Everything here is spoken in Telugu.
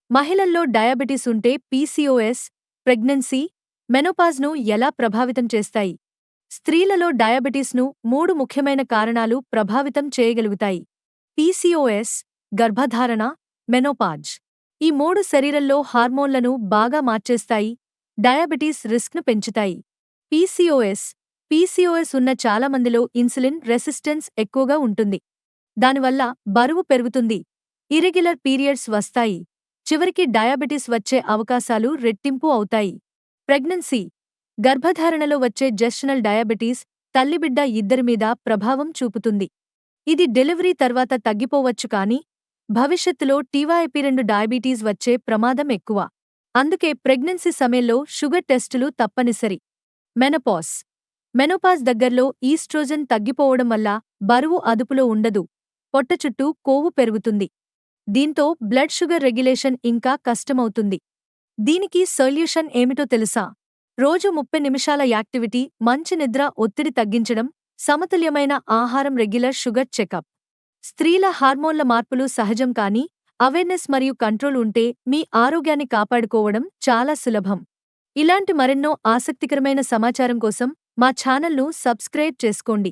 మహిళల్లో డయాబెటిస్ ఉంటే పీసీఓఎస్, ప్రెగ్నెన్సీ, మెనోపాజ్ను ఎలా ప్రభావితం చేస్తాయి? స్త్రీలలో డయాబెటిస్ను 3 ముఖ్యమైన కారణాలు ప్రభావితం చేయగలుగుతాయి. పీసీఓఎస్, గర్భధారణ, మెనోపాజ్. ఈ 3 శరీరంలో హార్మోన్లను బాగా మార్చేస్తాయి, డయాబెటిస్ రిస్క్ను పెంచుతాయి. పీసీఓఎస్ ఉన్న చాలామందిలో ఇన్సులిన్ రెసిస్టెన్స్ ఎక్కువగా ఉంటుంది. దానివల్ల బరువు పెరుగుతుంది, ఇరెగ్యులర్ పీరియడ్స్ వస్తాయి, చివరికి డయాబెటిస్ వచ్చే అవకాశాలు రెట్టింపు అవుతాయి. ప్రెగ్నెన్సీ, గర్భధారణలో వచ్చే జెస్టనల్ డయాబెటీస్ తల్లిబిడ్డ ఇద్దరి మీద ప్రభావం చూపుతుంది. ఇది డెలివరీ తర్వాత తగ్గిపోవచ్చు కానీ భవిష్యత్తులో టైప్ 2 డయాబెటీస్ వచ్చే ప్రమాదం ఎక్కువ. అందుకే ప్రెగ్నెన్సీ సమయంలో షుగర్ టెస్టులు తప్పనిసరి. మెనోపాజ్ దగ్గర్లో ఈస్ట్రోజన్ తగ్గిపోవడం వల్ల బరువు అదుపులో ఉండదు, పొట్ట చుట్టూ కొవ్వు పెరుగుతుంది. దీంతో బ్లడ్ షుగర్ రెగ్యులేషన్ ఇంకా కష్టమవుతుంది. దీనికి సొల్యూషన్ ఏమిటో తెలుసా? రోజు 30 నిమిషాల యాక్టివిటీ, మంచి నిద్ర, ఒత్తిడి తగ్గించడం, సమతుల్యమైన ఆహారం, రెగ్యులర్ షుగర్ చెకప్. స్త్రీల హార్మోన్ల మార్పులు సహజం కానీ అవేర్నెస్ మరియు కంట్రోల్ ఉంటే మీ ఆరోగ్యాన్ని కాపాడుకోవడం చాలా సులభం. ఇలాంటి మరెన్నో ఆసక్తికరమైన సమాచారం కోసం మా ఛానల్ను సబ్స్క్రైబ్ చేసుకోండి.